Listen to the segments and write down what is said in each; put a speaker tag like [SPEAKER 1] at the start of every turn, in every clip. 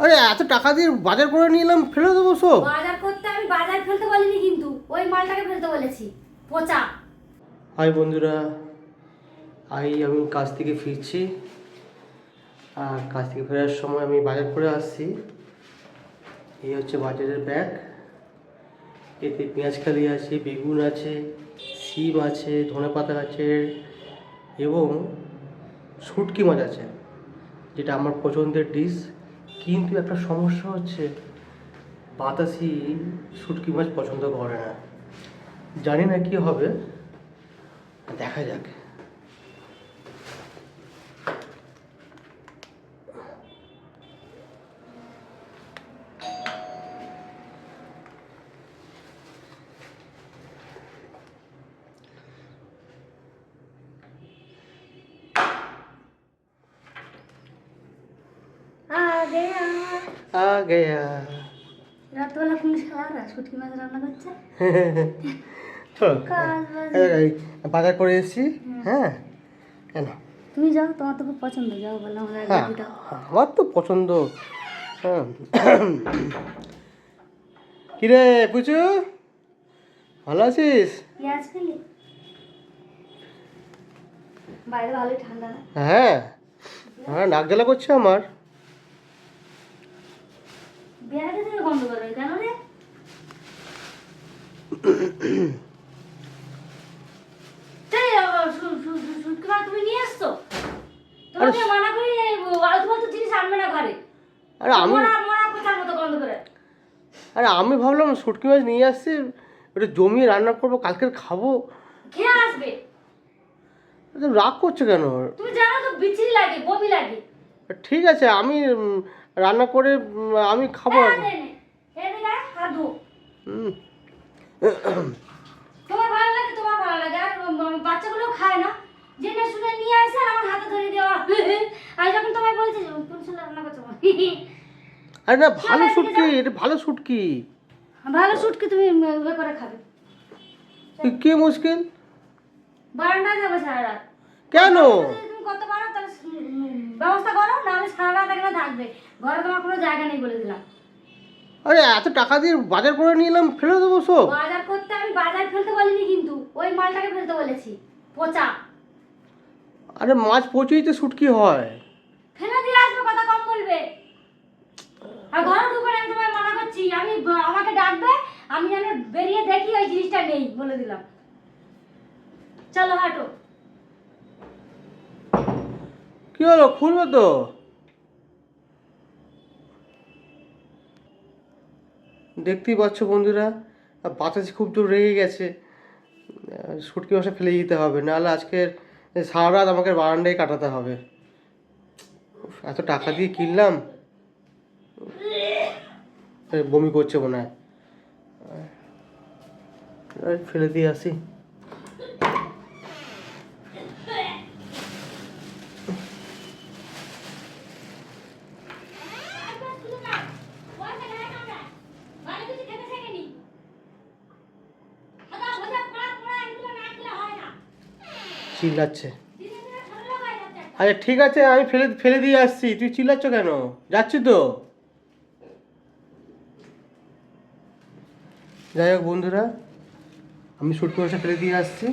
[SPEAKER 1] আরে এত টাকা দিয়ে বাজার করে নিয়ে এলাম, ফেলে দেবো সব।
[SPEAKER 2] বাজার করতে আমি বাজার ফেলতে বলিনি, কিন্তু ওই মালটাকে ফেলতে বলেছি, পচা।
[SPEAKER 1] হাই বন্ধুরা, আমি কাজ থেকে ফিরছি। আর কাজ থেকে ফেরার সময় আমি বাজার করে আসছি। এই হচ্ছে বাজারের ব্যাগ। এতে পেঁয়াজকালি আছে, বেগুন আছে, শিম আছে, ধনেপাতা আছে এবং শুটকি মাছ আছে, যেটা আমার পছন্দের ডিশ। কিন্তু একটা সমস্যা হচ্ছে, বাতাসি শুটকি মাছ পছন্দ করে না। জানি না কি হবে, দেখা যাক। आ गया।
[SPEAKER 2] রাতবেলা কোন শালারা শুটকি মাছ রান্না করছে?
[SPEAKER 1] চলো,
[SPEAKER 2] কাজ বাজ
[SPEAKER 1] এই বাজার করে এসেছি। হ্যাঁ, কেন?
[SPEAKER 2] তুমি যাও, তোমার তো খুব পছন্দ, যাও বললাম আমরা
[SPEAKER 1] হ্যাঁ,
[SPEAKER 2] দুটা।
[SPEAKER 1] আমার তো পছন্দ। হ্যাঁ। কিরে পুচু, ভালো আছিস?
[SPEAKER 2] পেঁয়াজ খেলি? বাইরে ভালোই ঠান্ডা না?
[SPEAKER 1] হ্যাঁ, হ্যাঁ, নাক জ্বালা করছে আমার।
[SPEAKER 2] বেড়াতে থেকে বন্ধ করবে কেন রে? শুটকি মাছ তুমি নিয়ে আসছো? তোমাকে মানা করি আলতু ফালতু জিনিস আনবে না ঘরে।
[SPEAKER 1] আরে আমি
[SPEAKER 2] মোড়া মোড়া কোথার মতো গন্ধ করে।
[SPEAKER 1] আমি ভাবলাম শুটকি মাছ নিয়ে আসছি, ওটা জমিয়ে রান্না করবো, কালকে খাবো।
[SPEAKER 2] খেয়ে আসবে।
[SPEAKER 1] রাগ করছে কেন?
[SPEAKER 2] তুমি জানো তো বিচ্ছিরি লাগে, বমি লাগে।
[SPEAKER 1] ঠিক আছে, আমি রান্না করে আমি খাবো।
[SPEAKER 2] এদিকে হাত ধো।
[SPEAKER 1] হুম।
[SPEAKER 2] তোমার ভালো লাগে, তোমার ভালো লাগে, আর বাচ্চাগুলো খায় না, জেনে শুনে নিয়ে আসে আর আমার হাতে ধরে দেওয়া। আমি যখন তোমায় বলছি কোন ছেলে রান্না করছো,
[SPEAKER 1] আরে না, ভালো শুটকি, এটা ভালো শুটকি।
[SPEAKER 2] ভালো শুটকি তুমি ইয়ে করে খাবে।
[SPEAKER 1] কি মুশকিল?
[SPEAKER 2] বারান্দায় যাবে সারা রাত।
[SPEAKER 1] কেন?
[SPEAKER 2] তুমি কত পারো তাহলে ব্যবস্থা করো, না আমি সারা রাত এখানে থাকবে। ঘরে তোমার কোনো জায়গা নেই বলে দিলাম।
[SPEAKER 1] আরে এত টাকা দিয়ে বাজার করে নিয়ে এলাম, ফেলে দেবো সব।
[SPEAKER 2] বাজার করতে আমি বাজার ফেলতে বলিনি, কিন্তু ওই মালটাকে ফেলতে বলেছি, পচা।
[SPEAKER 1] আরে মাছ পচেই তো শুটকি হয়।
[SPEAKER 2] ফেলে দিয়ে আসবে, কথা কম বলবে। আর ঘরে ঢুকবে না, আমি তোমায় মানা করছি। আমাকে ডাকবে, আমি যেন বেরিয়ে দেখি ওই জিনিসটা নেই, বলে দিলাম। চলো হাঁটো।
[SPEAKER 1] কি হলো, খুলবে তো? দেখতেই পাচ্ছ বন্ধুরা, বাতাসে খুব জোর রেগে গেছে। শুটকি মাছটা ফেলে দিতে হবে, নাহলে আজকের সারা রাত আমাকে বারান্দায় কাটাতে হবে। উফ, এত টাকা দিয়ে কিনলাম, বমি করছে মনে হয়। ফেলে দিয়ে আসি। চিল্লাচ্ছে। আচ্ছা ঠিক আছে, আমি ফেলে ফেলে দিয়ে আসছি, তুই চিল্লাচ্ছ কেন? যাচ্ছি তো। যাই হোক বন্ধুরা, আমি শুটকি মাছটা ফেলে দিয়ে আসছি।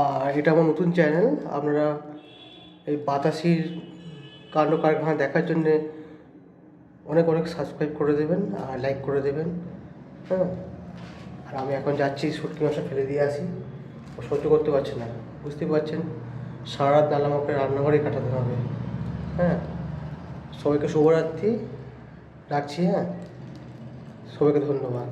[SPEAKER 1] আর এটা আমার নতুন চ্যানেল, আপনারা এই বাতাসির কাণ্ড কারখানা দেখার জন্যে অনেক অনেক সাবস্ক্রাইব করে দেবেন আর লাইক করে দেবেন। হ্যাঁ, আর আমি এখন যাচ্ছি শুটকি মাছটা ফেলে দিয়ে আসি। ও সহ্য করতে পারছে না, বুঝতে পারছেন, সারা রাত নাহলে আমাকে রান্নাঘরেই কাটাতে হবে। হ্যাঁ, সবাইকে শুভরাত্রি, রাখছি। হ্যাঁ, সবাইকে ধন্যবাদ।